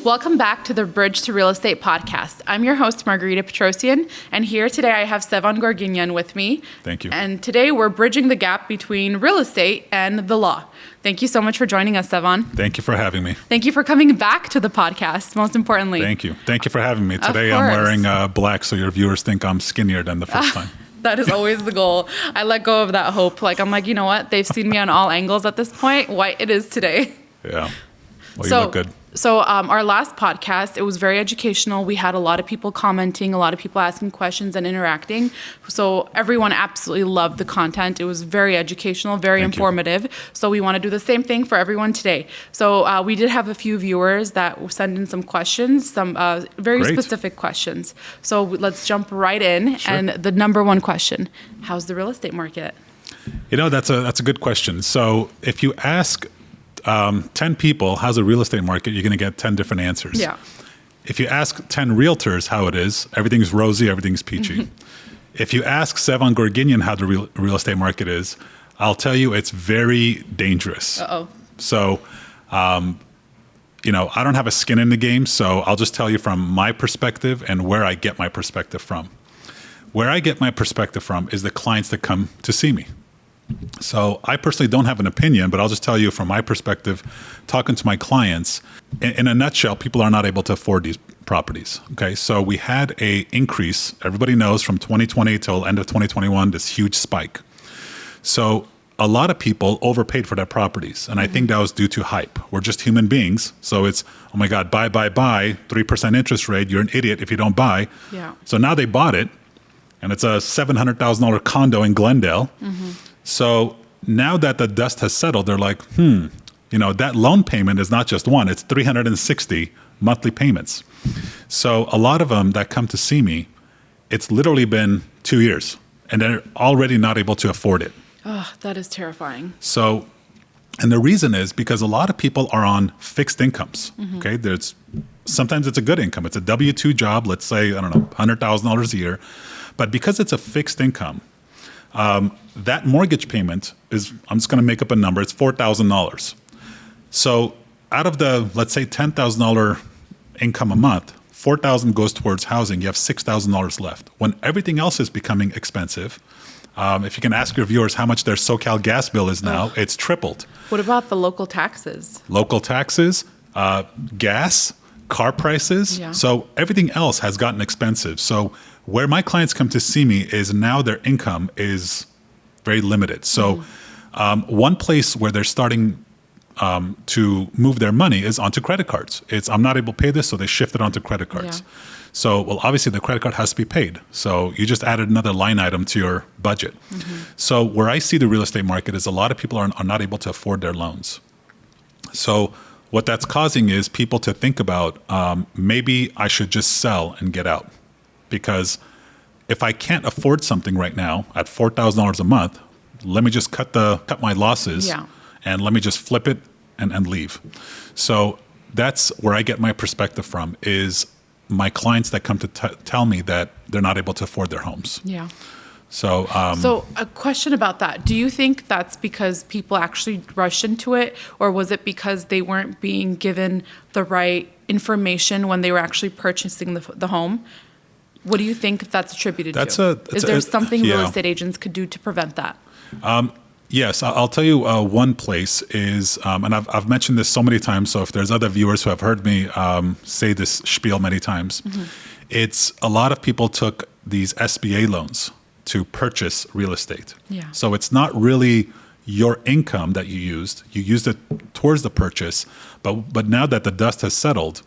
Welcome back to the Bridge to Real Estate podcast. I'm your host, Margarita Petrosian, and here today I have Sevan Gorginian with me. Thank you. And today we're bridging the gap between real estate and the law. Thank you so much for joining us, Sevan. Thank you for having me. Thank you for coming back to the podcast, most importantly. Thank you. Thank you for having me. Today I'm wearing black so your viewers think I'm skinnier than the first time. That is always the goal. I let go of that hope. I'm like, you know what? They've seen me on all angles at this point. White it is today. Yeah. Well, you look good. So our last podcast, it was very educational. We had a lot of people commenting, a lot of people asking questions and interacting. So everyone absolutely loved the content. It was very educational, very informative. So we want to do the same thing for everyone today. So we did have a few viewers that sent in some questions, some very specific questions. So let's jump right in. Sure. And the number one question, how's the real estate market? You know, that's a good question. So if you ask 10 people, how's the real estate market, you're going to get 10 different answers. Yeah. If you ask 10 realtors how it is, everything's rosy, everything's peachy. If you ask Sevan Gorginian how the real estate market is, I'll tell you it's very dangerous. Uh-oh. So, you know, I don't have a skin in the game, so I'll just tell you from my perspective and where I get my perspective from. Where I get my perspective from is the clients that come to see me. So I personally don't have an opinion, but I'll just tell you from my perspective, talking to my clients, in a nutshell, people are not able to afford these properties. Okay, so we had a increase, everybody knows, from 2020 till end of 2021, this huge spike. So a lot of people overpaid for their properties, and I think that was due to hype. We're just human beings, so it's, oh my God, buy, 3% interest rate, you're an idiot if you don't buy. Yeah. So now they bought it, and it's a $700,000 condo in Glendale. So now that the dust has settled, they're like, you know, that loan payment is not just one, it's 360 monthly payments. So a lot of them that come to see me, it's literally been 2 years and they're already not able to afford it. Oh, that is terrifying. So, and the reason is because a lot of people are on fixed incomes. Okay. Sometimes it's a good income. It's a W-2 job, let's say, I don't know, $100,000 a year. But because it's a fixed income, that mortgage payment is, I'm just going to make up a number, it's $4,000. So out of the, let's say, $10,000 income a month, $4,000 goes towards housing, you have $6,000 left. When everything else is becoming expensive, if you can ask your viewers how much their SoCal gas bill is now, it's tripled. What about the local taxes? Local taxes, gas, car prices. Yeah. So everything else has gotten expensive. So where my clients come to see me is now their income is very limited. So one place where they're starting to move their money is onto credit cards. It's, I'm not able to pay this, so they shift it onto credit cards. Yeah. So, well, obviously the credit card has to be paid. So you just added another line item to your budget. So where I see the real estate market is a lot of people are not able to afford their loans. So what that's causing is people to think about, maybe I should just sell and get out. Because if I can't afford something right now at $4,000 a month, let me just cut my losses and let me just flip it and leave. So that's where I get my perspective from, is my clients that come to tell me that they're not able to afford their homes. Yeah. So, so a question about that. Do you think that's because people actually rushed into it, or was it because they weren't being given the right information when they were actually purchasing the home? What do you think that's attributed to? Is there something real estate agents could do to prevent that? Yes, I'll tell you one place is, and I've mentioned this so many times, so if there's other viewers who have heard me say this spiel many times, it's a lot of people took these SBA loans to purchase real estate. Yeah. So it's not really your income that you used it towards the purchase, but now that the dust has settled,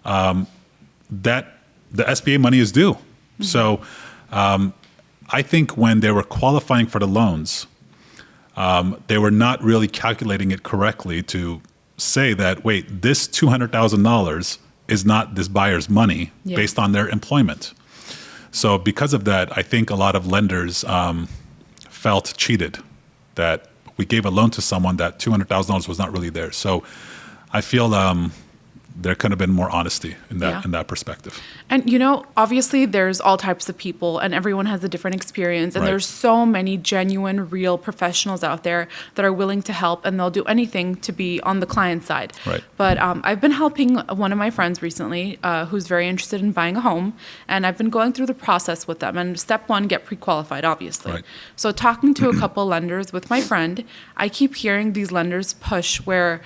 that the SBA money is due. So I think when they were qualifying for the loans, they were not really calculating it correctly to say that, wait, this $200,000 is not this buyer's money based on their employment. So because of that, I think a lot of lenders felt cheated, that we gave a loan to someone that $200,000 was not really there. So I feel there could have been more honesty in that Yeah. in that perspective. And obviously there's all types of people and everyone has a different experience. And Right. there's so many genuine, real professionals out there that are willing to help and they'll do anything to be on the client side. Right. But I've been helping one of my friends recently who's very interested in buying a home. And I've been going through the process with them. And step one, get pre-qualified, obviously. Right. So talking to a couple lenders with my friend, I keep hearing these lenders push where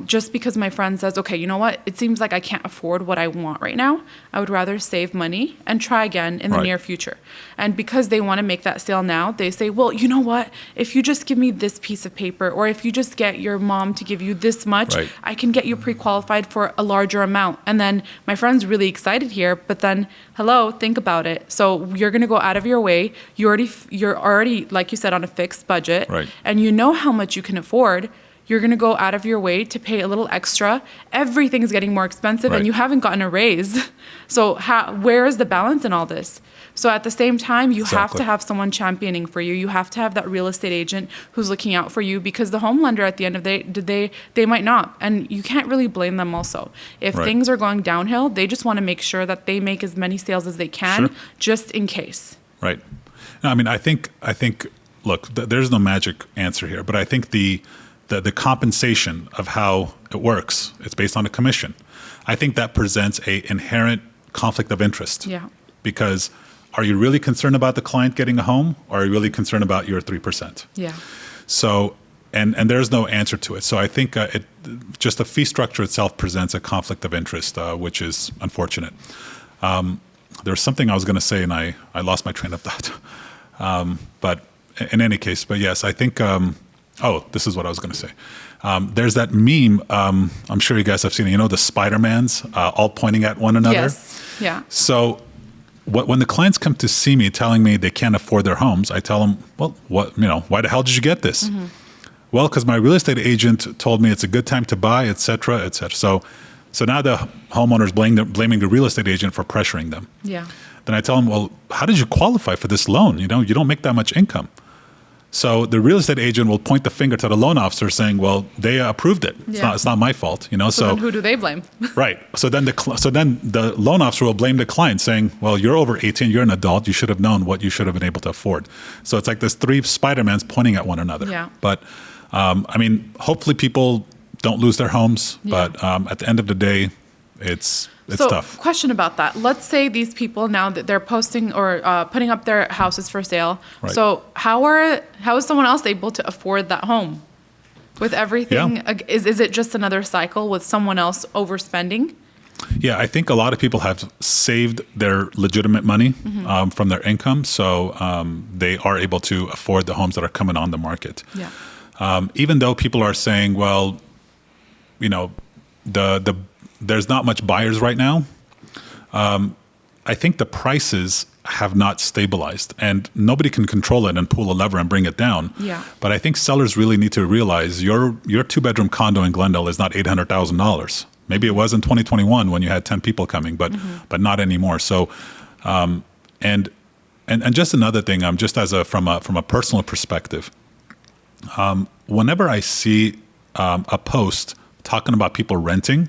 just because my friend says, okay, you know what? It seems like I can't afford what I want right now. I would rather save money and try again in the Right. near future. And because they want to make that sale now, they say, well, you know what? If you just give me this piece of paper, or if you just get your mom to give you this much, Right. I can get you pre-qualified for a larger amount. And then my friend's really excited here, but then, hello, think about it. So you're going to go out of your way. You're already, like you said, on a fixed budget, Right. and you know how much you can afford. You're going to go out of your way to pay a little extra. Everything's getting more expensive, Right. and you haven't gotten a raise. So where is the balance in all this? So at the same time, you have Exactly. to have someone championing for you. You have to have that real estate agent who's looking out for you, because the home lender at the end of the day, they might not. And you can't really blame them also. If Right. things are going downhill, they just want to make sure that they make as many sales as they can, Sure. just in case. Right. No, I mean, I think. Look, there's no magic answer here, but I think the compensation of how it works, it's based on a commission. I think that presents a inherent conflict of interest. Yeah. Because are you really concerned about the client getting a home, or are you really concerned about your 3%? Yeah. So, and there's no answer to it. So I think just the fee structure itself presents a conflict of interest, which is unfortunate. There's something I was going to say, and I lost my train of thought. But in any case, but yes, I think, this is what I was going to say. There's that meme, I'm sure you guys have seen it, the Spider-Mans all pointing at one another. Yes. Yeah. So when the clients come to see me telling me they can't afford their homes, I tell them, well, why the hell did you get this? Mm-hmm. Well, because my real estate agent told me it's a good time to buy, et cetera, et cetera. So now the homeowner's blaming the real estate agent for pressuring them. Yeah. Then I tell them, well, how did you qualify for this loan? You don't make that much income. So the real estate agent will point the finger to the loan officer saying, well, they approved it. Yeah. It's not my fault, So then who do they blame? Right. So then the loan officer will blame the client saying, well, you're over 18, you're an adult, you should have known what you should have been able to afford. So it's like this three Spider-Mans pointing at one another. Yeah. But hopefully people don't lose their homes, Yeah. but at the end of the day, it's So, tough. question about that. Let's say these people now that they're posting or putting up their houses for sale. Right. So how is someone else able to afford that home? With everything, Yeah. is it just another cycle with someone else overspending? Yeah, I think a lot of people have saved their legitimate money from their income, so they are able to afford the homes that are coming on the market. Yeah. Even though people are saying, well, there's not much buyers right now, I think the prices have not stabilized, and nobody can control it and pull a lever and bring it down. Yeah. But I think sellers really need to realize your 2-bedroom condo in Glendale is not $800,000. Maybe it was in 2021 when you had 10 people coming, but not anymore. So, and just another thing, just from a personal perspective, whenever I see a post talking about people renting,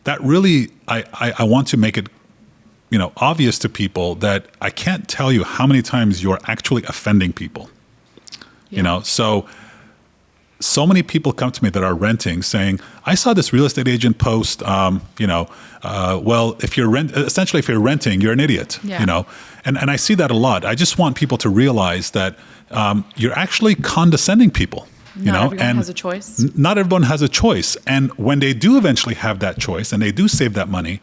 that really I want to make it obvious to people that I can't tell you how many times you're actually offending people. Yeah. So many people come to me that are renting saying, I saw this real estate agent post, well, if you're renting, you're an idiot, Yeah. And I see that a lot. I just want people to realize that you're actually condescending people. Not everyone has a choice. Not everyone has a choice. And when they do eventually have that choice and they do save that money,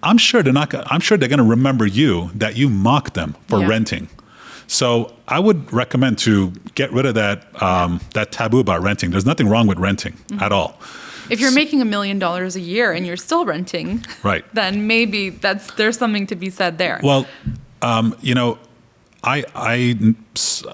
I'm sure they're going to remember that you mocked them for Yeah. renting. So I would recommend to get rid of that taboo about renting. There's nothing wrong with renting at all. If you're making $1 million a year and you're still renting, Right. then maybe there's something to be said there. Well, I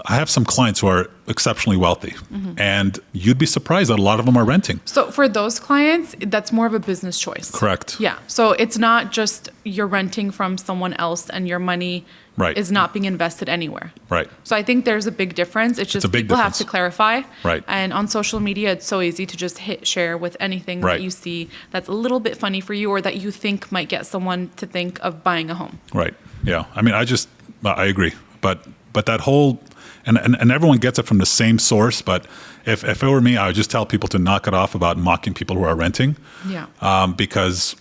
have some clients who are exceptionally wealthy, and you'd be surprised that a lot of them are renting. So for those clients, that's more of a business choice. Correct. Yeah. So it's not just you're renting from someone else and your money Right. is not being invested anywhere. Right. So I think there's a big difference. It's just a big people difference. have to clarify. Right. And on social media, it's so easy to just hit share with anything Right. that you see that's a little bit funny for you or that you think might get someone to think of buying a home. Right. Yeah. I mean, I agree. But that whole, and everyone gets it from the same source. But if it were me, I would just tell people to knock it off about mocking people who are renting. Yeah. Because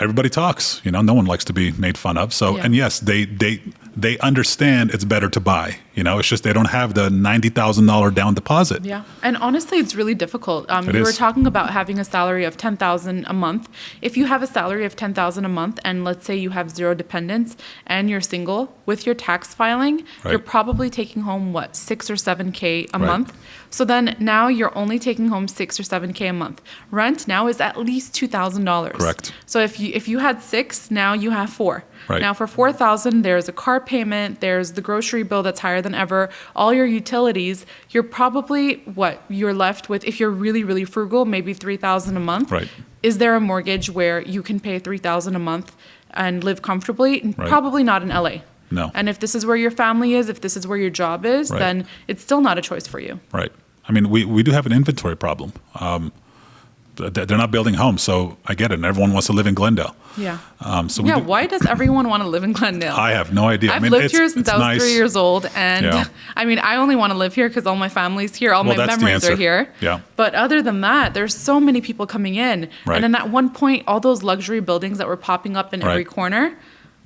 everybody talks, no one likes to be made fun of. So, Yeah. and yes, they understand it's better to buy, it's just, they don't have the $90,000 down deposit. Yeah. And honestly, it's really difficult. It You were is. talking about having a salary of $10,000 a month. If you have a salary of $10,000 a month and let's say you have 0 dependents and you're single, with your tax filing, Right. you're probably taking home what, 6 or 7K a Right. month. So then now you're only taking home 6 or 7K a month. Rent now is at least $2,000. Correct. So if you had 6, now you have 4. Right. Now for 4,000, there's a car payment, there's the grocery bill that's higher than ever, all your utilities. You're probably you're left with, if you're really, really frugal, maybe 3,000 a month. Right. Is there a mortgage where you can pay 3,000 a month and live comfortably? Right. Probably not in LA. No. And if this is where your family is, if this is where your job is, Right. then it's still not a choice for you. Right. I mean, we do have an inventory problem. They're not building homes, so I get it. And everyone wants to live in Glendale. Yeah. So Yeah, why does everyone want to live in Glendale? I have no idea. I've I mean, lived here since it's I was nice. 3 years old, and Yeah. I mean, I only want to live here because all my family's here, all Well, my that's the memories are answer. here. Yeah. But other than that, there's so many people coming in, Right. and then at one point, all those luxury buildings that were popping up in every Right. corner,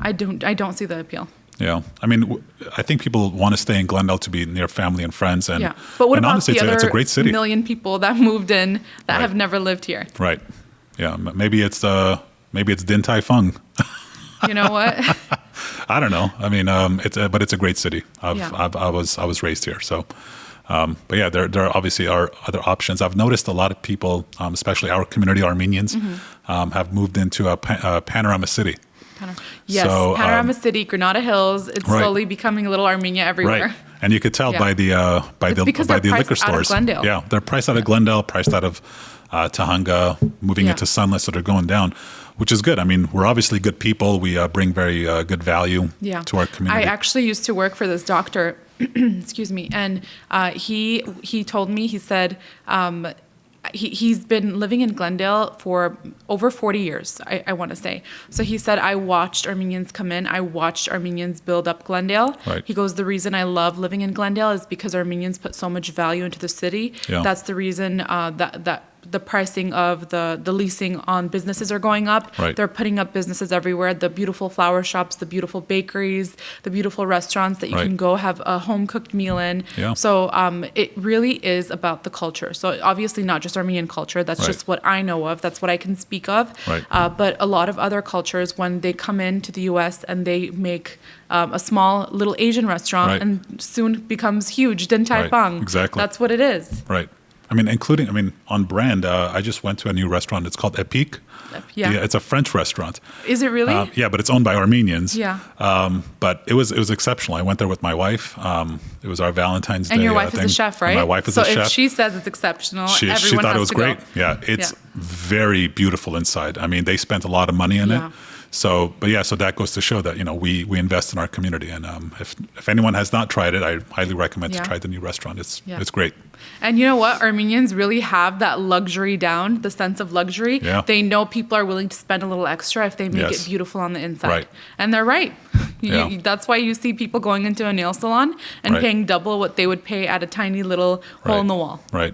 I don't see the appeal. Yeah. I mean, I think people want to stay in Glendale to be near family and friends. And, Yeah. But what and about honestly, the it's other a great city. million people that moved in that Right. have never lived here? Right. Yeah. Maybe it's Din Tai Fung. You know what? I don't know. I mean, but it's a great city. Yeah. I was raised here. So, but yeah, there obviously are other options. I've noticed a lot of people, especially our community Armenians, have moved into a Panorama City. Yes, So, Panorama City, Granada Hills. It's Right. slowly becoming a little Armenia everywhere. Right. And you could tell Yeah. by the because they're liquor priced out of stores. Glendale. Yeah, they're priced out of Glendale, priced out of Tahunga, moving Yeah. into Sunlit, so they're going down, which is good. I mean, we're obviously good people. We bring very good value to our community. I actually used to work for this doctor, excuse me, and he told me, he said, he's been living in Glendale for over 40 years, I want to say. So he said, I watched Armenians come in. I watched Armenians build up Glendale. Right. He goes, the reason I love living in Glendale is because Armenians put so much value into the city. Yeah. That's the reason that the pricing of the leasing on businesses are going up. Right. They're putting up businesses everywhere. The beautiful flower shops, the beautiful bakeries, the beautiful restaurants that you Right. can go have a home cooked meal in. Yeah. So it really is about the culture. So obviously not just Armenian culture. That's Right. just what I know of. That's what I can speak of. Right. But a lot of other cultures, when they come into the U.S. and they make a small little Asian restaurant Right. and soon becomes huge, Din Tai Right. Fung. Exactly. That's what it is. Right. I mean, on brand, I just went to a new restaurant. It's called Epique. Yeah. It's a French restaurant. Is it really? Yeah, but it's owned by Armenians. Yeah. But it was exceptional. I went there with my wife. It was our Valentine's Day. And your wife is thing. a chef, right? And my wife is so a chef. if she says it's exceptional, She everyone thought has it was to great. Go. Yeah, it's Yeah. very beautiful inside. I mean, they spent a lot of money in Yeah. it. So that goes to show that we invest in our community. And if anyone has not tried it, I highly recommend Yeah. to try the new restaurant. It's Yeah. it's great. And you know what? Armenians really have that luxury down, the sense of luxury. Yeah. They know people are willing to spend a little extra if they make Yes. it beautiful on the inside. Right. And they're right. Yeah. That's why you see people going into a nail salon and Right. paying double what they would pay at a tiny little hole in the wall. Right.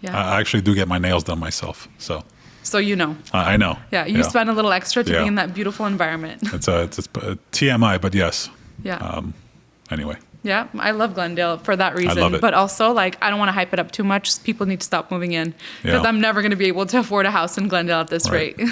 Yeah. I actually do get my nails done myself. So So you know. I know. Yeah. You spend a little extra to Yeah. be in that beautiful environment. It's a TMI, but yes. Yeah. Anyway. Yeah, I love Glendale for that reason. love it. But also, I don't want to hype it up too much. People need to stop moving in because Yeah. I'm never going to be able to afford a house in Glendale at this Right. rate.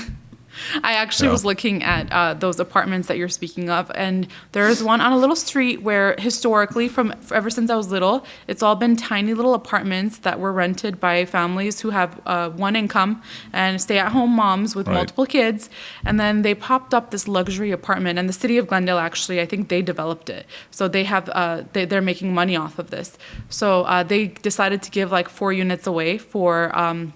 I actually was looking at those apartments that you're speaking of, and there's one on a little street where historically, ever since I was little, it's all been tiny little apartments that were rented by families who have one income and stay-at-home moms with multiple kids. And then they popped up this luxury apartment, and the city of Glendale actually, I think they developed it. So they have they're making money off of this. So they decided to give like 4 units away for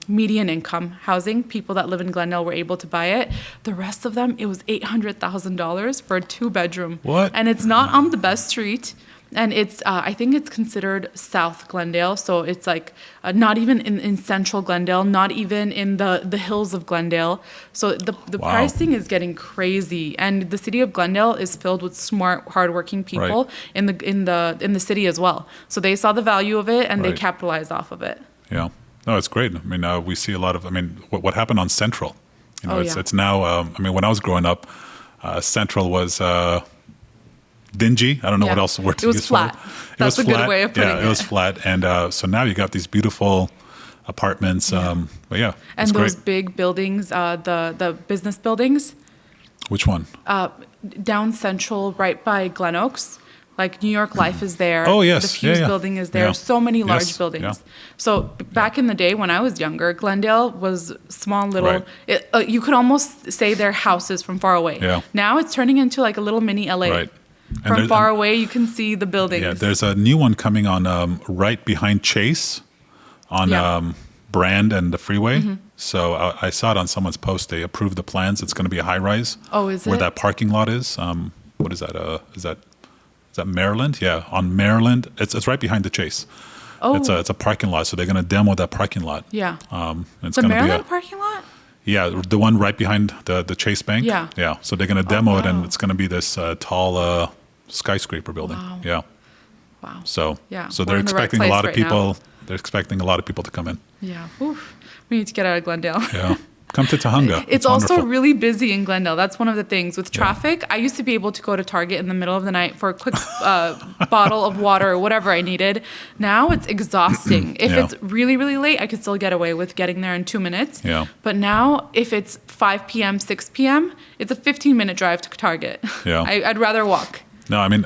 median income housing. People that live in Glendale were able to buy it. The rest of them, it was $800,000 for a 2-bedroom. What? And it's not on the best street. And it's, I think it's considered South Glendale. So it's like not even in central Glendale, not even in the hills of Glendale. So the pricing is getting crazy. And the city of Glendale is filled with smart, hardworking people in the city as well. So they saw the value of it and they capitalized off of it. Yeah. No, it's great. I mean, we see a lot of, what happened on Central? You know, it's now, when I was growing up, Central was dingy. I don't know what else word to use. It was flat. That's a good way of putting it. Yeah, it was flat. And so now you got these beautiful apartments. But yeah, and those great. big buildings, the business buildings. Which one? Down Central, right by Glen Oaks. Like New York Life is there. Oh, yes. The Fuse building is there. Yeah. So many large buildings. Yeah. So back in the day when I was younger, Glendale was small little, you could almost say they're houses from far away. Yeah. Now it's turning into like a little mini LA. Right. From far away, you can see the buildings. Yeah, there's a new one coming on right behind Chase on Brand and the freeway. Mm-hmm. So I saw it on someone's post. They approved the plans. It's going to be a high-rise. Oh, is it? Where that parking lot is. What is that? Is that Maryland? Yeah, on Maryland. It's right behind the Chase. Oh. It's a parking lot. So they're going to demo that parking lot. Yeah. It's the Maryland parking lot? Yeah, the one right behind the Chase Bank. Yeah. Yeah. So they're going to demo it, and it's going to be this tall skyscraper building. Wow. Yeah. Wow. So yeah, so they're expecting a lot of people. They're expecting a lot of people to come in. Yeah. Oof. We need to get out of Glendale. Yeah. Come to Tahunga. It's also wonderful. Really busy in Glendale. That's one of the things. With traffic, I used to be able to go to Target in the middle of the night for a quick bottle of water or whatever I needed. Now it's exhausting. If it's really, really late, I could still get away with getting there in 2 minutes. Yeah. But now, if it's 5 p.m., 6 p.m., it's a 15-minute drive to Target. Yeah. I'd rather walk. No, I mean,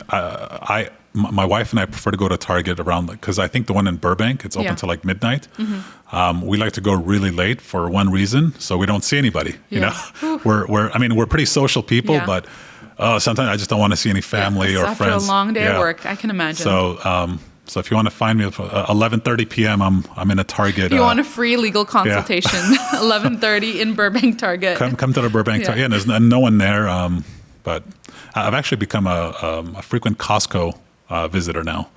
my wife and I prefer to go to Target around, because I think the one in Burbank, it's open till like midnight. Mm-hmm. We like to go really late for one reason, so we don't see anybody. You know, we're pretty social people, but sometimes I just don't want to see any family or after friends. After a long day at work, I can imagine. So if you want to find me at 11:30 p.m., I'm in a Target. If you want a free legal consultation, 11:30 in Burbank Target. Come to the Burbank Target. Yeah, there's no one there, but I've actually become a frequent Costco visitor now.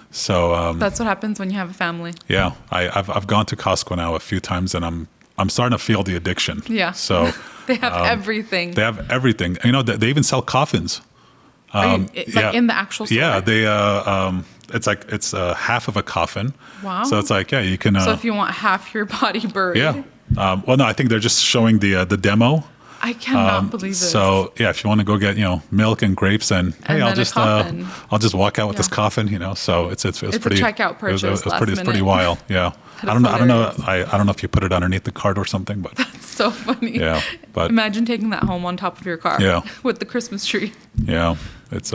So that's what happens when you have a family. Yeah, I've gone to Costco now a few times, and I'm starting to feel the addiction. Yeah. So they have everything. They have everything. You know, they even sell coffins. In the actual store? Yeah, they it's half of a coffin. Wow. So it's like you can. So if you want half your body buried. Yeah. Well, no, I think they're just showing the demo. I cannot believe it. So yeah, if you want to go get milk and grapes, and hey, I'll just walk out with this coffin. So it's pretty. A checkout purchase. It's pretty wild. Yeah. I don't know. I don't know if you put it underneath the cart or something, but that's so funny. Yeah, but imagine taking that home on top of your car. Yeah. With the Christmas tree. Yeah. It's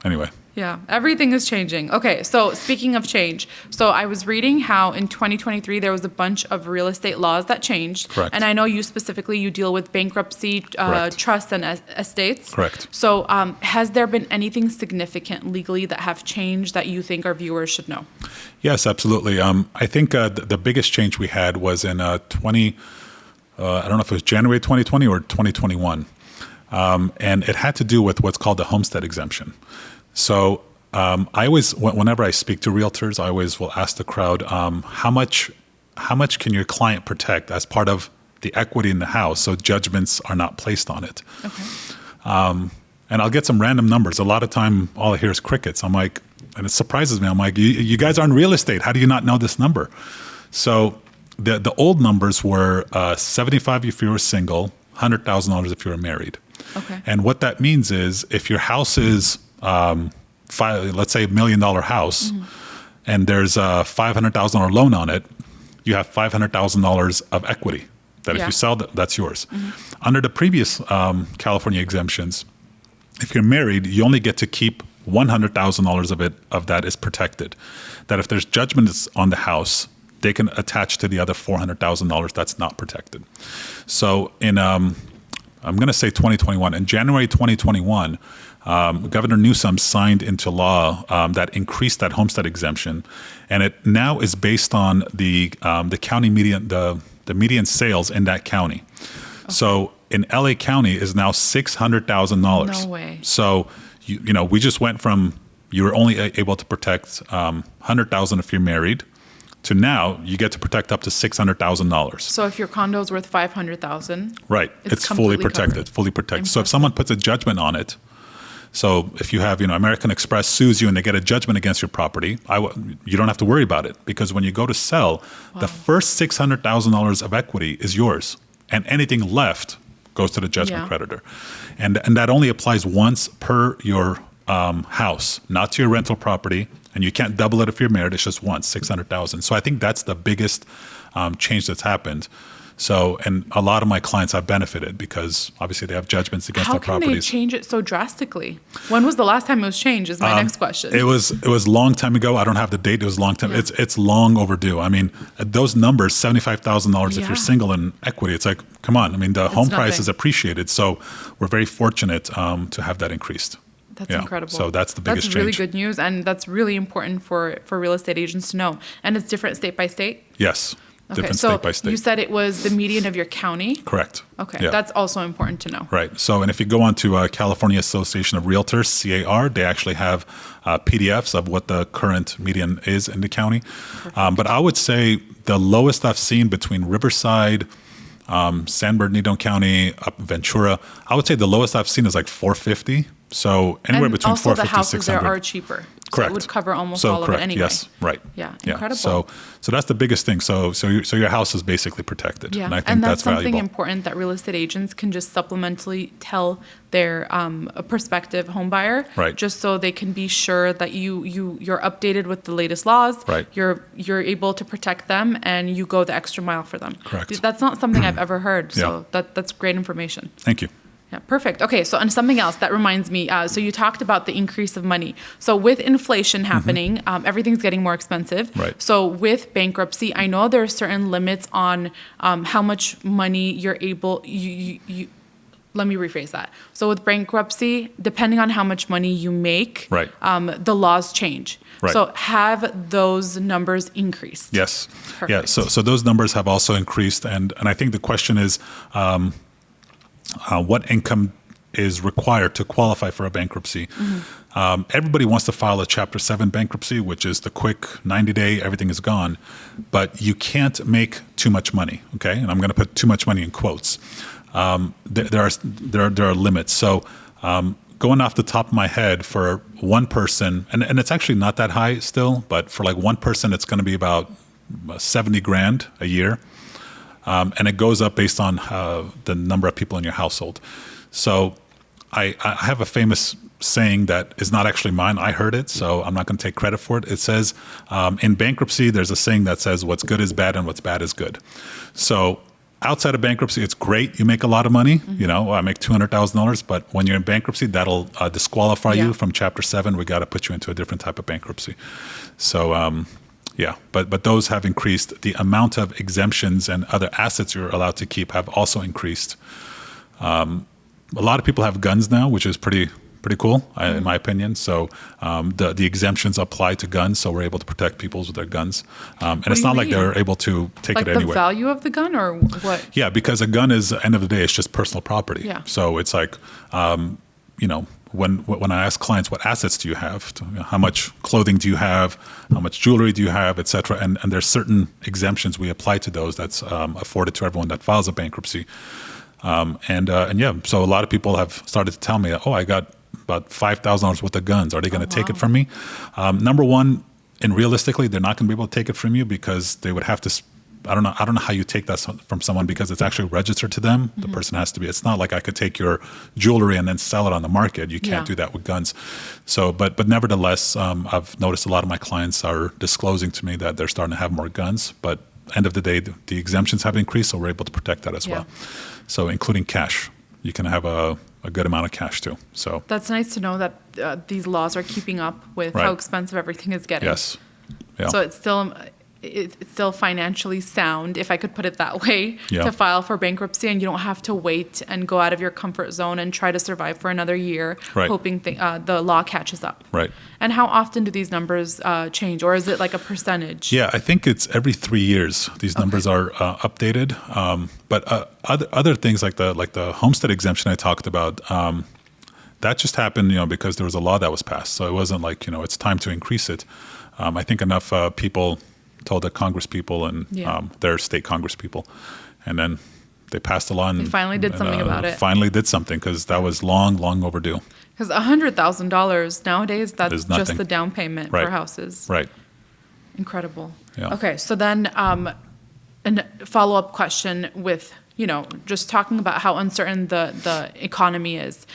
anyway. Yeah, everything is changing. Okay, so speaking of change, so I was reading how in 2023 there was a bunch of real estate laws that changed. Correct. And I know you specifically, you deal with bankruptcy, trusts, and estates. Correct. So has there been anything significant legally that have changed that you think our viewers should know? Yes, absolutely. I think the biggest change we had was in I don't know if it was January 2020 or 2021. And it had to do with what's called the homestead exemption. So I always, whenever I speak to realtors, I always will ask the crowd, how much can your client protect as part of the equity in the house so judgments are not placed on it? Okay. And I'll get some random numbers. A lot of time, all I hear is crickets. I'm like, and it surprises me. I'm like, you guys are in real estate. How do you not know this number? So the old numbers were $75,000 if you were single, $100,000 if you were married. Okay. And what that means is if your house is let's say $1 million house, and there's a $500,000 loan on it, you have $500,000 of equity. That if Yeah. you sell, that's yours. Under the previous California exemptions, if you're married, you only get to keep $100,000 of that is protected. That if there's judgments on the house, they can attach to the other $400,000 that's not protected. So in I'm going to say 2021. In January 2021, Governor Newsom signed into law that increased that homestead exemption, and it now is based on the county median, the median sales in that county. Okay. So in LA County is now $600,000. No way. So we just went from you were only able to protect $100,000 if you're married, to now you get to protect up to $600,000. So if your condo is worth $500,000, right, it's fully protected, covered. fully protected. So if someone puts a judgment on it, so if you have, American Express sues you and they get a judgment against your property, you don't have to worry about it, because when you go to sell, the first $600,000 of equity is yours, and anything left goes to the judgment creditor, and that only applies once per your house, not to your rental property. And you can't double it if you're married. It's just once, $600,000. So I think that's the biggest change that's happened. So, and a lot of my clients have benefited because obviously they have judgments against their properties. How can they change it so drastically? When was the last time it was changed? Is my next question. It was a long time ago. I don't have the date. It was a long time. Yeah. It's long overdue. I mean, those numbers, $75,000 if you're single in equity, it's like, come on. I mean, the home price is appreciated. So we're very fortunate to have that increased. That's incredible. So that's the biggest change. That's really good news, and that's really important for real estate agents to know. And it's different state by state? Yes. Okay, different so state by state. You said it was the median of your county? Correct. Okay, yeah. That's also important to know. Right. So, and if you go on to California Association of Realtors, CAR, they actually have PDFs of what the current median is in the county. But I would say the lowest I've seen between Riverside, San Bernardino County, up Ventura, I would say the lowest I've seen is like $450. So anywhere between $450 and $600. And also the houses there are cheaper. Correct. So it would cover almost all of it anyway. Yes, right. Yeah, incredible. So that's the biggest thing. So your house is basically protected. Yeah, and I think that's something valuable. important that real estate agents can just supplementally tell their a prospective home buyer, right. Just so they can be sure that you're updated with the latest laws. Right. You're able to protect them, and you go the extra mile for them. Correct. That's not something I've ever heard. So Yeah. that's great information. Thank you. Yeah, perfect. Okay, so and something else that reminds me. So you talked about the increase of money. So with inflation happening, everything's getting more expensive. Right. So with bankruptcy, I know there are certain limits on how much money you're able. Let me rephrase that. So with bankruptcy, depending on how much money you make, right. The laws change. Right. So have those numbers increased? Yes. Perfect. Yeah. So those numbers have also increased, and I think the question is. What income is required to qualify for a bankruptcy? Everybody wants to file a Chapter 7 bankruptcy, which is the quick 90-day, everything is gone. But you can't make too much money, okay? And I'm going to put too much money in quotes. There are limits. So going off the top of my head, for one person, and it's actually not that high still, but for like one person, it's going to be about $70,000 a year. And it goes up based on the number of people in your household. So I have a famous saying that is not actually mine. I heard it, so I'm not going to take credit for it. It says, in bankruptcy, there's a saying that says what's good is bad and what's bad is good. So outside of bankruptcy, it's great. You make a lot of money. I make $200,000. But when you're in bankruptcy, that'll disqualify you from Chapter 7. We got to put you into a different type of bankruptcy. So yeah, but those have increased. The amount of exemptions and other assets you're allowed to keep have also increased. A lot of people have guns now, which is pretty cool, in my opinion. So the exemptions apply to guns, so we're able to protect people with their guns. And it's not like they're able to take it anywhere. Like the value of the gun, or what? Yeah, because a gun is, at the end of the day, it's just personal property. Yeah. So it's like, when I ask clients, what assets do you have? How much clothing do you have? How much jewelry do you have, et cetera? And there's certain exemptions we apply to those that's afforded to everyone that files a bankruptcy. And yeah, so a lot of people have started to tell me, I got about $5,000 worth of guns. Are they going to take it from me? Number one, and realistically, they're not going to be able to take it from you because they would have to. I don't know how you take that from someone because it's actually registered to them. The person has to be. It's not like I could take your jewelry and then sell it on the market. You can't do that with guns. So, but nevertheless, I've noticed a lot of my clients are disclosing to me that they're starting to have more guns. But end of the day, the exemptions have increased, so we're able to protect that as well. So including cash, you can have a good amount of cash too. So that's nice to know that these laws are keeping up with how expensive everything is getting. Yes. Yeah. So it's still financially sound, if I could put it that way, to file for bankruptcy, and you don't have to wait and go out of your comfort zone and try to survive for another year, hoping the law catches up. Right. And how often do these numbers change, or is it like a percentage? Yeah, I think it's every 3 years these numbers are updated. But other things like the homestead exemption I talked about, that just happened, because there was a law that was passed. So it wasn't like, it's time to increase it. I think enough people told the Congress people and their state Congress people, and then they passed a law and they finally did something about it. Finally did something, because that was long overdue. Because $100,000 nowadays, that's just the down payment for houses. Right. Incredible. Yeah. Okay, so then a follow-up question with, just talking about how uncertain the economy is.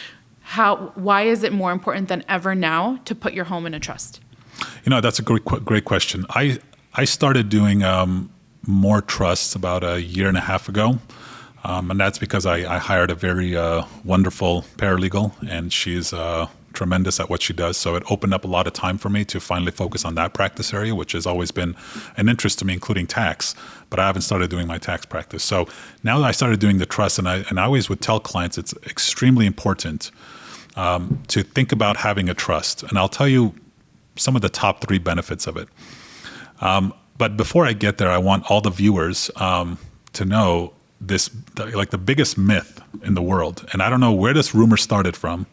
Why is it more important than ever now to put your home in a trust? That's a great question. I started doing more trusts about a year and a half ago, and that's because I hired a very wonderful paralegal, and she's tremendous at what she does. So it opened up a lot of time for me to finally focus on that practice area, which has always been an interest to me, including tax, but I haven't started doing my tax practice. So now that I started doing the trust, and I always would tell clients it's extremely important to think about having a trust. And I'll tell you some of the top 3 benefits of it. But before I get there, I want all the viewers to know the biggest myth in the world. And I don't know where this rumor started from,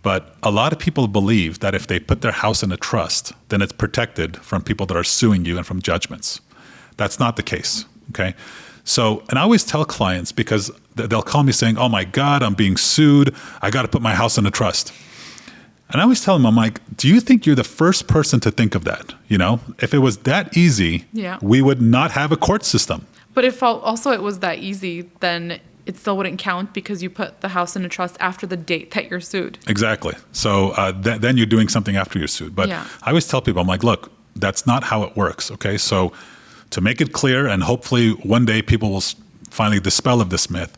but a lot of people believe that if they put their house in a trust, then it's protected from people that are suing you and from judgments. That's not the case, okay? So, and I always tell clients, because they'll call me saying, oh my God, I'm being sued. I got to put my house in a trust. And I always tell them, I'm like, do you think you're the first person to think of that? If it was that easy, we would not have a court system. But if also it was that easy, then it still wouldn't count, because you put the house in a trust after the date that you're sued. Exactly. So then you're doing something after you're sued. But I always tell people, I'm like, look, that's not how it works. Okay. So to make it clear, and hopefully one day people will finally dispel of this myth,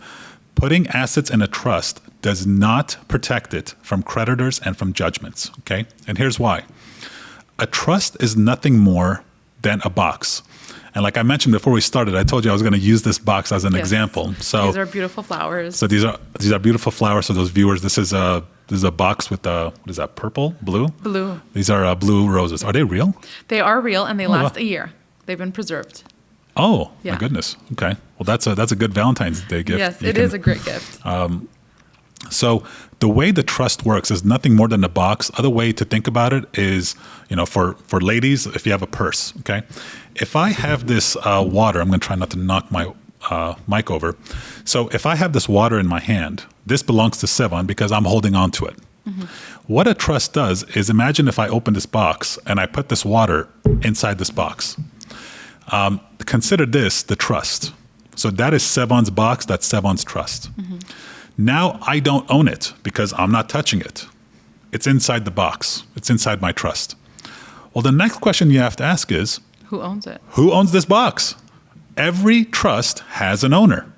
putting assets in a trust does not protect it from creditors and from judgments, okay? And here's why. A trust is nothing more than a box. And like I mentioned before we started, I told you I was going to use this box as an example. So these are beautiful flowers. So these are beautiful flowers. So those viewers, this is a box with what is that, purple, blue? Blue. These are blue roses. Are they real? They are real, and they last a year. They've been preserved. Oh, my goodness. Okay. Well, that's a good Valentine's Day gift. Yes, it is a great gift. So the way the trust works is nothing more than a box. Other way to think about it is, for ladies, if you have a purse, okay? If I have this water, I'm going to try not to knock my mic over. So if I have this water in my hand, this belongs to Sevan because I'm holding on to it. Mm-hmm. What a trust does is, imagine if I open this box and I put this water inside this box. Consider this the trust. So that is Sevan's box, that's Sevan's trust. Mm-hmm. Now I don't own it because I'm not touching it. It's inside the box. It's inside my trust. Well, the next question you have to ask is, who owns it? Who owns this box? Every trust has an owner.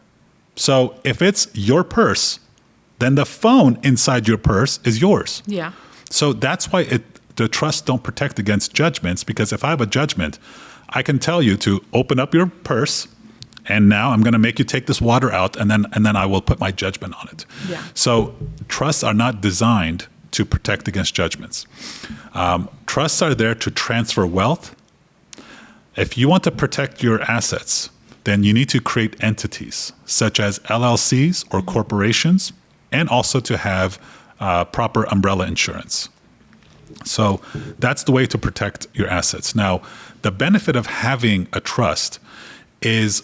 So if it's your purse, then the phone inside your purse is yours. Yeah. So that's why the trusts don't protect against judgments, because if I have a judgment, I can tell you to open up your purse, and now I'm going to make you take this water out, and then I will put my judgment on it. Yeah. So trusts are not designed to protect against judgments. Trusts are there to transfer wealth. If you want to protect your assets, then you need to create entities such as LLCs or corporations, and also to have proper umbrella insurance. So that's the way to protect your assets. Now, the benefit of having a trust is,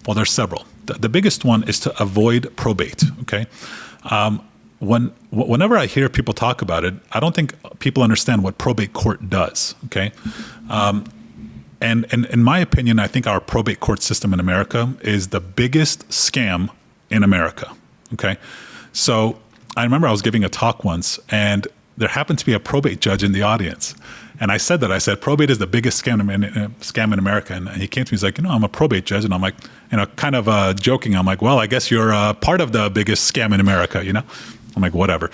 well, there's several. The biggest one is to avoid probate, okay? Whenever I hear people talk about it, I don't think people understand what probate court does, okay? And in my opinion, I think our probate court system in America is the biggest scam in America, okay? So I remember I was giving a talk once, and there happened to be a probate judge in the audience. And I said that. I said, probate is the biggest scam in America. And he came to me, he's like, I'm a probate judge. And I'm like, kind of joking. I'm like, well, I guess you're part of the biggest scam in America, I'm like, whatever.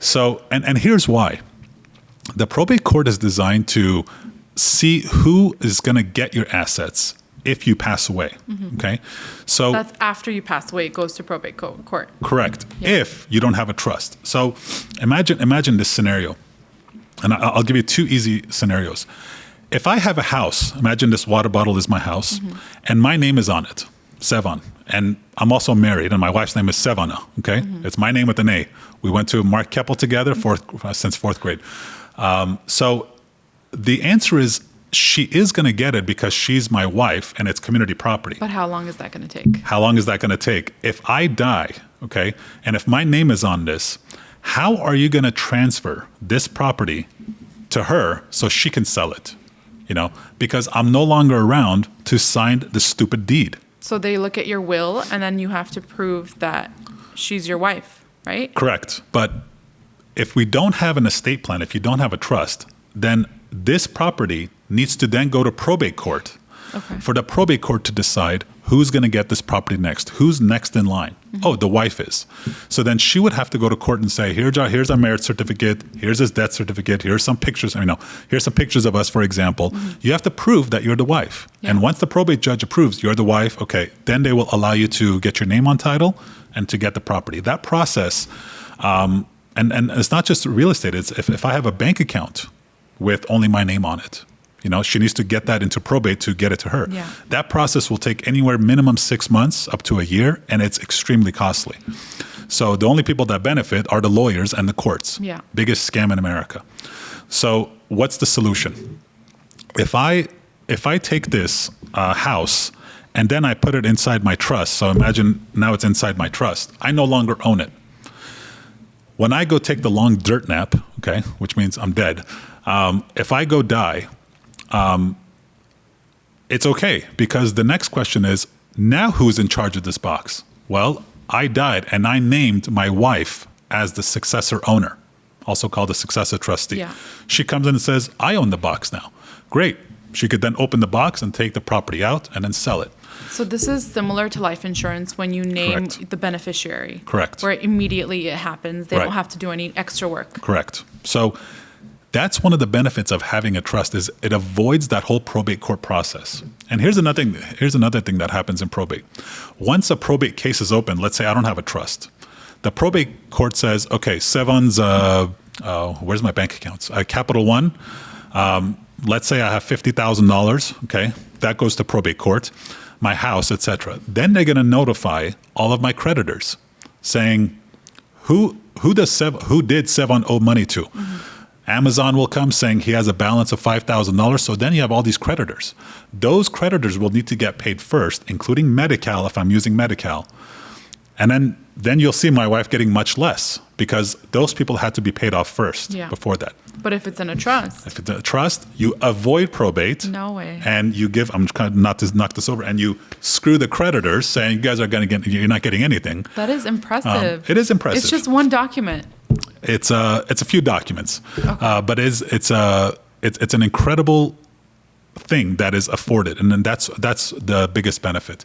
So, and here's why. The probate court is designed to see who is going to get your assets if you pass away. Okay. So that's after you pass away, it goes to probate court. Correct. Yeah. If you don't have a trust. So imagine this scenario. And I'll give you two easy scenarios. If I have a house, imagine this water bottle is my house, and my name is on it, Sevan. And I'm also married, and my wife's name is Sevana. Okay, it's my name with an A. We went to Mark Keppel together since fourth grade. So the answer is she is going to get it because she's my wife, and it's community property. But how long is that going to take? How long is that going to take? If I die, okay, and if my name is on this, how are you going to transfer this property to her so she can sell it? Because I'm no longer around to sign the stupid deed. So they look at your will, and then you have to prove that she's your wife, right? Correct. But if we don't have an estate plan, if you don't have a trust, then this property needs to then go to probate court for the probate court to decide who's going to get this property next, who's next in line. Oh, the wife is. So then she would have to go to court and say, here's our marriage certificate, here's his death certificate, here's some pictures, here's some pictures of us, for example. You have to prove that you're the wife. Yeah. And once the probate judge approves you're the wife, okay, then they will allow you to get your name on title and to get the property. That process, and it's not just real estate, it's if I have a bank account with only my name on it, she needs to get that into probate to get it to her. Yeah. That process will take anywhere minimum 6 months up to a year, and it's extremely costly. So the only people that benefit are the lawyers and the courts. Yeah. Biggest scam in America. So what's the solution? If I take this house and then I put it inside my trust, so imagine now it's inside my trust, I no longer own it. When I go take the long dirt nap, okay, which means I'm dead, if I go die, it's okay, because the next question is, now who's in charge of this box? Well, I died and I named my wife as the successor owner, also called the successor trustee. Yeah. She comes in and says, I own the box now. Great. She could then open the box and take the property out and then sell it. So this is similar to life insurance when you name the beneficiary. Correct. Where immediately it happens. They don't have to do any extra work. Correct. So that's one of the benefits of having a trust, is it avoids that whole probate court process. And here's another thing that happens in probate. Once a probate case is open, let's say I don't have a trust. The probate court says, okay, Sevan's, where's my bank accounts? Capital One, let's say I have $50,000, okay? That goes to probate court, my house, etc. Then they're going to notify all of my creditors saying, who did Sevan owe money to? Amazon will come saying he has a balance of $5,000. So then you have all these creditors. Those creditors will need to get paid first, including Medi-Cal if I'm using Medi-Cal. And then you'll see my wife getting much less, because those people had to be paid off first before that. But if it's in a trust. If it's in a trust, you avoid probate. No way. And you give, I'm just kind of not to knock this over, and you screw the creditors saying you guys are going to get, you're not getting anything. That is impressive. It is impressive. It's just one document. It's a few documents, but it's an incredible thing that is afforded, and then that's the biggest benefit.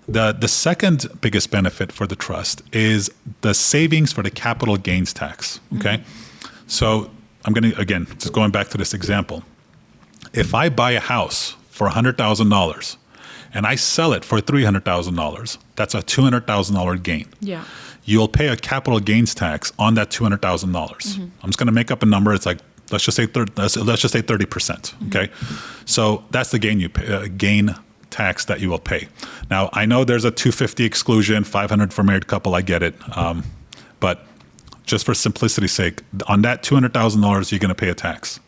The second biggest benefit for the trust is the savings for the capital gains tax. Okay, so I'm again just going back to this example. If I buy a house for $100,000 and I sell it for $300,000, that's a $200,000 gain. Yeah. You'll pay a capital gains tax on that $200,000. I'm just going to make up a number. It's like, let's just say 30%. Okay, so that's the gain tax that you will pay. Now I know there's a $250 exclusion, $500 for married couple. I get it, but just for simplicity's sake, on that $200,000, you're going to pay a tax.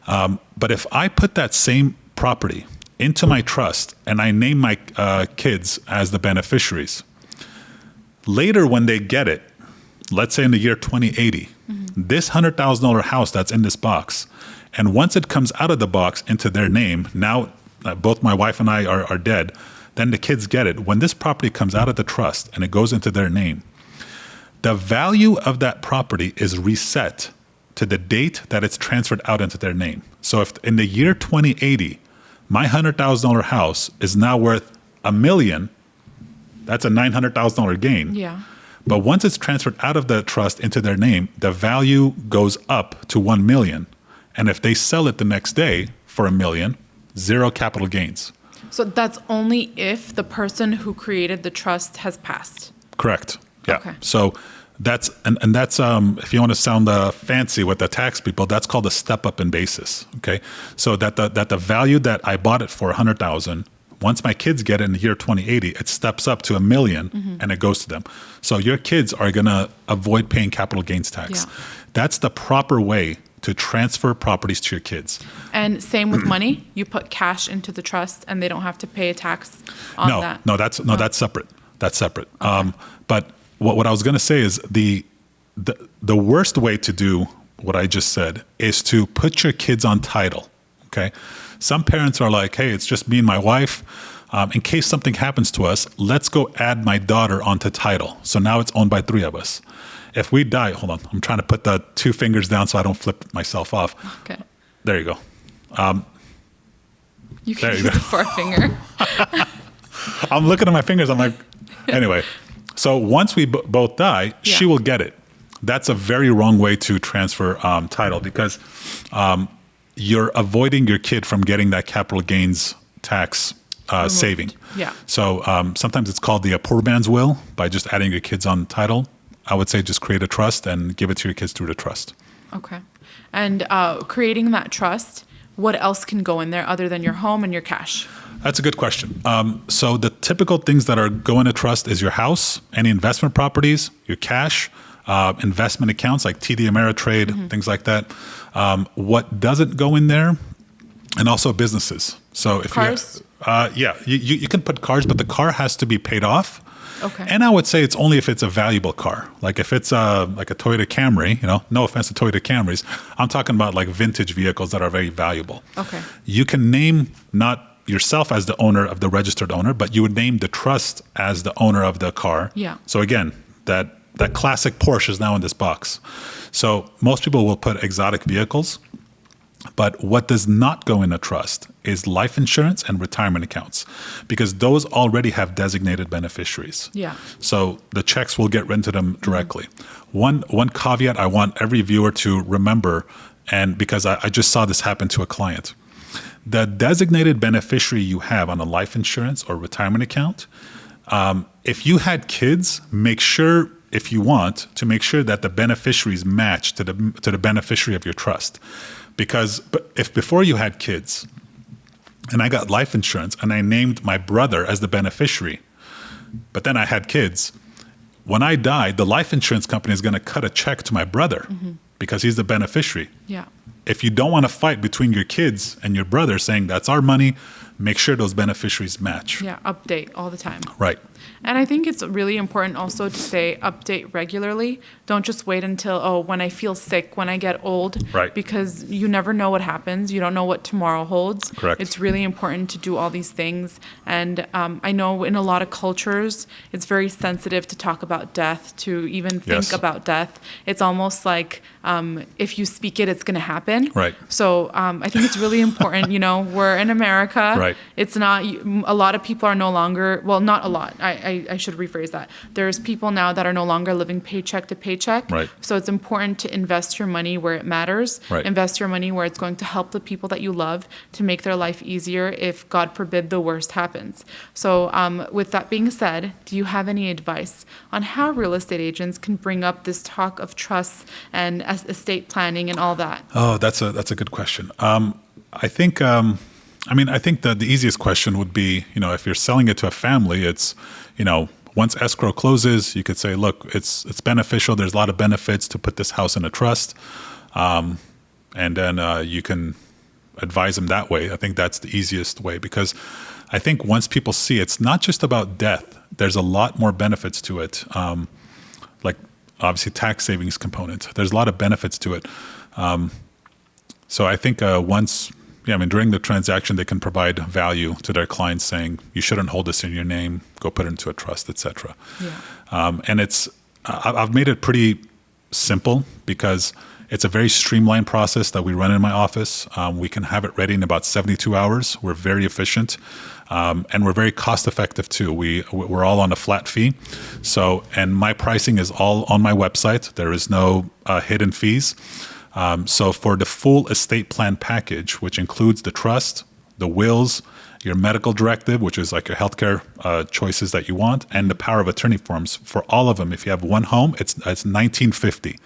But if I put that same property into my trust and I name my kids as the beneficiaries, later when they get it, let's say in the year 2080, this $100,000 house that's in this box, and once it comes out of the box into their name, now both my wife and I are dead, then the kids get it. When this property comes out of the trust and it goes into their name, the value of that property is reset to the date that it's transferred out into their name. So if in the year 2080, my $100,000 house is now worth $1 million, that's a $900,000 gain. Yeah. But once it's transferred out of the trust into their name, the value goes up to 1 million. And if they sell it the next day for $1 million, zero capital gains. So that's only if the person who created the trust has passed. Correct. Yeah. Okay. So that's and that's if you want to sound fancy with the tax people, that's called a step up in basis. Okay. So that the value that I bought it for 100,000, once my kids get it in the year 2080, it steps up to $1 million and it goes to them. So your kids are gonna avoid paying capital gains tax. Yeah. That's the proper way to transfer properties to your kids. And same with money. You put cash into the trust and they don't have to pay a tax on that. That's separate. That's separate. Okay. But what I was going to say is the worst way to do what I just said is to put your kids on title. Okay. Some parents are like, hey, it's just me and my wife. In case something happens to us, let's go add my daughter onto title. So now it's owned by 3 of us. If we die, hold on, I'm trying to put the 2 fingers down so I don't flip myself off. Okay. There you go. You can use the forefinger. I'm looking at my fingers. I'm like, anyway. So once we both die, she will get it. That's a very wrong way to transfer title because you're avoiding your kid from getting that capital gains tax saving. Yeah. So sometimes it's called the poor man's will by just adding your kids on title. I would say just create a trust and give it to your kids through the trust. Okay. And creating that trust, what else can go in there other than your home and your cash? That's a good question. So the typical things that are go in a trust is your house, any investment properties, your cash, investment accounts like TD Ameritrade, things like that. What doesn't go in there, and also businesses. So if cars? You can put cars, but the car has to be paid off. Okay. And I would say it's only if it's a valuable car. Like if it's like a Toyota Camry, no offense to Toyota Camrys, I'm talking about like vintage vehicles that are very valuable. Okay. You can name not yourself as the owner of the registered owner, but you would name the trust as the owner of the car. Yeah. So again, that classic Porsche is now in this box. So most people will put exotic vehicles, but what does not go in a trust is life insurance and retirement accounts because those already have designated beneficiaries. Yeah. So the checks will get written to them directly. One caveat I want every viewer to remember, and because I just saw this happen to a client, the designated beneficiary you have on a life insurance or retirement account, if you had kids, make sure, if you want, to make sure that the beneficiaries match to the beneficiary of your trust. Because if before you had kids and I got life insurance and I named my brother as the beneficiary, but then I had kids, when I died, the life insurance company is going to cut a check to my brother because he's the beneficiary. Yeah. If you don't want to fight between your kids and your brother saying that's our money, make sure those beneficiaries match. Yeah, update all the time. Right. And I think it's really important also to say update regularly. Don't just wait until, when I feel sick, when I get old. Right. Because you never know what happens. You don't know what tomorrow holds. Correct. It's really important to do all these things. And I know in a lot of cultures, it's very sensitive to talk about death, to even think about death. It's almost like if you speak it, it's going to happen. Right. So I think it's really important. We're in America. Right. It's not, a lot of people are no longer, well, not a lot. I should rephrase that. There's people now that are no longer living paycheck to paycheck. Right. So it's important to invest your money where it matters. Right. Invest your money where it's going to help the people that you love to make their life easier if, God forbid, the worst happens. So with that being said, do you have any advice on how real estate agents can bring up this talk of trusts and estate planning and all that? Oh, that's a good question. I think the easiest question would be, if you're selling it to a family, it's, once escrow closes, you could say, look, it's beneficial. There's a lot of benefits to put this house in a trust. And then you can advise them that way. I think that's the easiest way because I think once people see it's not just about death, there's a lot more benefits to it. Like obviously tax savings component. There's a lot of benefits to it. So I think during the transaction, they can provide value to their clients saying, you shouldn't hold this in your name, go put it into a trust, etc. Yeah. And I've made it pretty simple because It's a very streamlined process that we run in my office. We can have it ready in about 72 hours. We're very efficient. And we're very cost effective too. We're all on a flat fee. So, and my pricing is all on my website. There is no hidden fees. So for the full estate plan package, which includes the trust, the wills, your medical directive, which is like your healthcare choices that you want, and the power of attorney forms, for all of them, if you have one home, it's $1,950.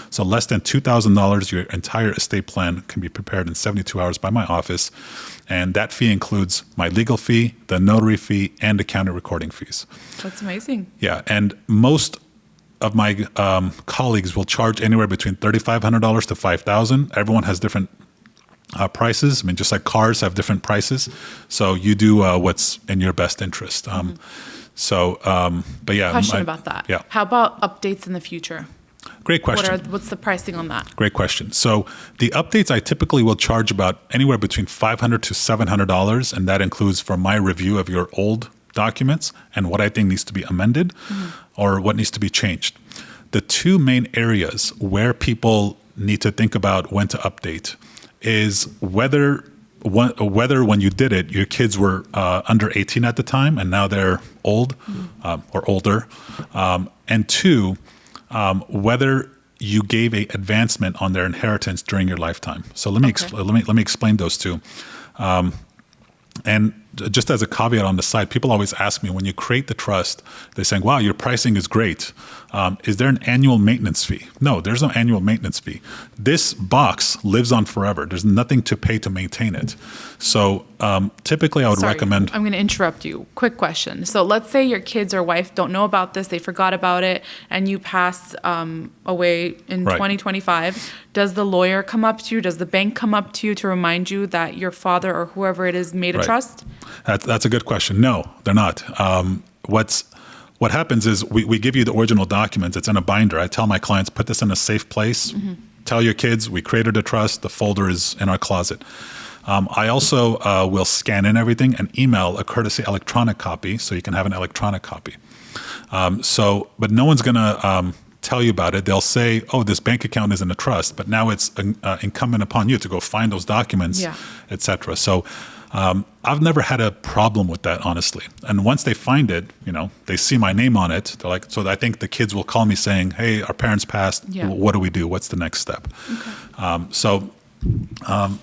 So less than $2,000, your entire estate plan can be prepared in 72 hours by my office. And that fee includes my legal fee, the notary fee, and the county recording fees. That's amazing. Yeah, and most of my colleagues will charge anywhere between $3,500 to $5,000. Everyone has different prices. I mean, just like cars have different prices. So you do what's in your best interest. But yeah. Question about that. Yeah. How about updates in the future? Great question. What's the pricing on that? Great question. So the updates, I typically will charge about anywhere between $500 to $700, and that includes for my review of your old documents and what I think needs to be amended or what needs to be changed. The two main areas where people need to think about when to update is whether when you did it, your kids were under 18 at the time and now they're old or older, and two, whether you gave a advancement on their inheritance during your lifetime. So let me explain those two. And just as a caveat on the side, people always ask me, when you create the trust, they're saying, wow, your pricing is great. Is there an annual maintenance fee? No, there's no annual maintenance fee. This box lives on forever. There's nothing to pay to maintain it. So typically I would recommend... I'm going to interrupt you. Quick question. So let's say your kids or wife don't know about this, they forgot about it, and you pass away in 2025. Does the lawyer come up to you? Does the bank come up to you to remind you that your father or whoever it is made a trust? That's a good question. No, they're not. What happens is we give you the original documents. It's in a binder. I tell my clients, put this in a safe place. Tell your kids we created a trust. The folder is in our closet. I also will scan in everything and email a courtesy electronic copy so you can have an electronic copy. But no one's going to tell you about it. They'll say, oh, this bank account is in a trust, but now it's incumbent upon you to go find those documents, et cetera. So I've never had a problem with that, honestly. And once they find it, they see my name on it. They're like, so I think the kids will call me saying, hey, our parents passed. What do we do? What's the next step? Okay.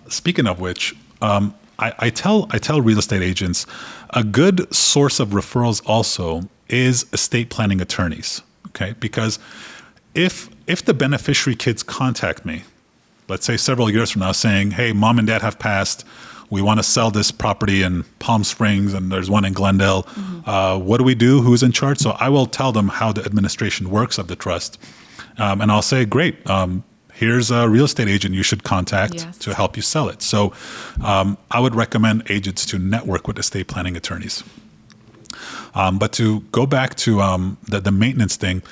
Speaking of which, I tell real estate agents, a good source of referrals also is estate planning attorneys. Okay, because if the beneficiary kids contact me, let's say several years from now, saying, hey, mom and dad have passed, we want to sell this property in Palm Springs and there's one in Glendale, what do we do? Who's in charge? So I will tell them how the administration works of the trust. And I'll say, great, here's a real estate agent you should contact to help you sell it. So I would recommend agents to network with estate planning attorneys. But to go back to the maintenance thing,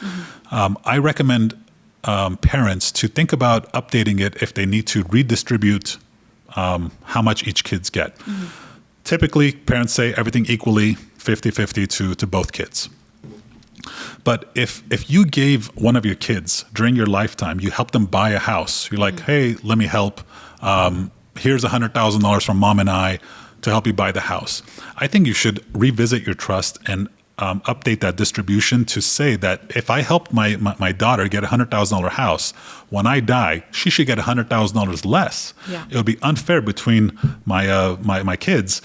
I recommend parents to think about updating it if they need to redistribute how much each kids get. Typically, parents say everything equally, 50-50 to both kids. But if you gave one of your kids during your lifetime, you helped them buy a house, you're like, hey, let me help. Here's $100,000 from mom and I to help you buy the house. I think you should revisit your trust and update that distribution to say that if I helped my daughter get a $100,000 house, when I die, she should get $100,000 less. It would be unfair between my kids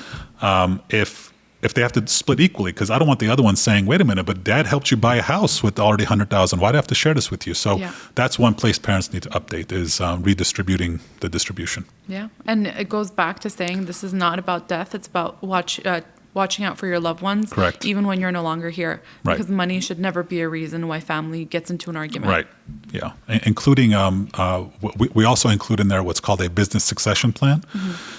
if they have to split equally, because I don't want the other one saying, wait a minute, but dad helped you buy a house with already $100,000. Why do I have to share this with you? So that's one place parents need to update is redistributing the distribution. Yeah. And it goes back to saying this is not about death. It's about watching out for your loved ones. Correct. Even when you're no longer here. Because money should never be a reason why family gets into an argument. Right. Yeah. Including, we also include in there what's called a business succession plan.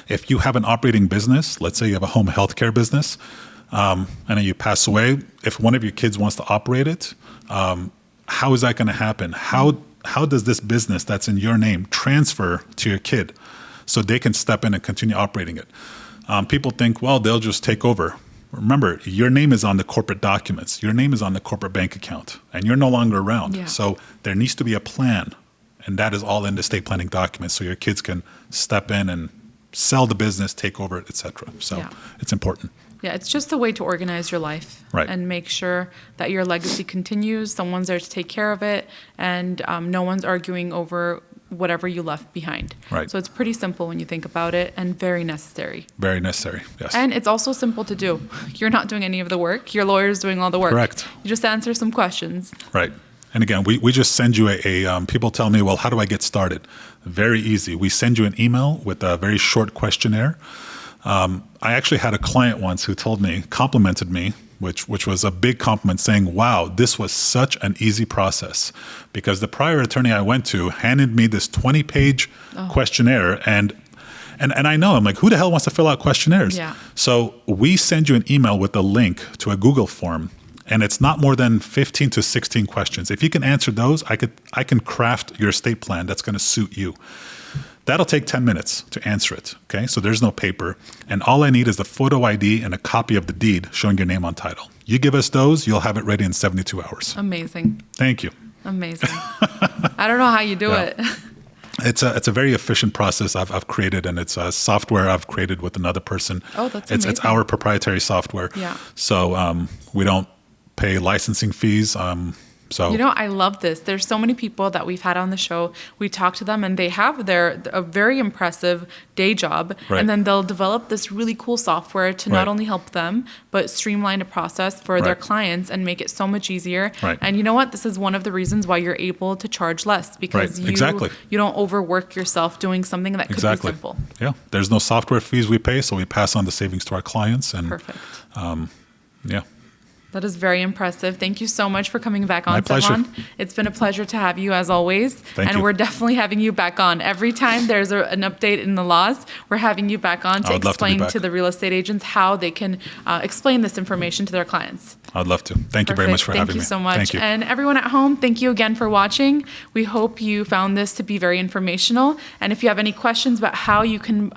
If you have an operating business, let's say you have a home healthcare business, and then you pass away, if one of your kids wants to operate it, how is that going to happen? How does this business that's in your name transfer to your kid so they can step in and continue operating it? People think, well, they'll just take over. Remember, your name is on the corporate documents. Your name is on the corporate bank account, and you're no longer around. So there needs to be a plan. And that is all in the estate planning document. So your kids can step in and sell the business, take over it, etc. So it's important. Yeah, it's just a way to organize your life and make sure that your legacy continues. Someone's there to take care of it, and no one's arguing over whatever you left behind. Right. So it's pretty simple when you think about it, and very necessary. Very necessary, yes. And it's also simple to do. You're not doing any of the work. Your lawyer's doing all the work. Correct. You just answer some questions. Right. And again, we just send you people tell me, well, how do I get started? Very easy. We send you an email with a very short questionnaire. I actually had a client once who complimented me, which was a big compliment, saying, wow, this was such an easy process, because the prior attorney I went to handed me this 20-page questionnaire, and I know, I'm like, who the hell wants to fill out questionnaires? Yeah. So we send you an email with a link to a Google form, and it's not more than 15 to 16 questions. If you can answer those, I can craft your estate plan that's going to suit you. That'll take 10 minutes to answer it, okay? So there's no paper. And all I need is the photo ID and a copy of the deed showing your name on title. You give us those, you'll have it ready in 72 hours. Amazing. Thank you. Amazing. I don't know how you do it. It's a very efficient process I've created, and it's a software I've created with another person. Oh, that's amazing. It's our proprietary software. Yeah. So we don't pay licensing fees. So I love this. There's so many people that we've had on the show. We talk to them, and they have a very impressive day job, and then they'll develop this really cool software to not only help them, but streamline a process for their clients and make it so much easier. Right. And you know what? This is one of the reasons why you're able to charge less, because you don't overwork yourself doing something that could be simple. Yeah. There's no software fees we pay, so we pass on the savings to our clients. And perfect. Yeah. That is very impressive. Thank you so much for coming back on, My pleasure. Sevan. It's been a pleasure to have you as always. Thank you. And we're definitely having you back on. Every time there's an update in the laws, we're having you back on to explain to the real estate agents how they can explain this information to their clients. I'd love to. Thank you very much for having me. Thank you so much. Thank you. And everyone at home, thank you again for watching. We hope you found this to be very informational. And if you have any questions about how you can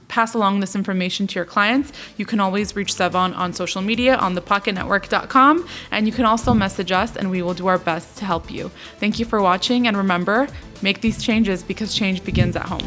pass along this information to your clients, you can always reach Sevan on social media on thepocketnetwork.com, and you can also message us, and we will do our best to help you. Thank you for watching, and remember, make these changes because change begins at home.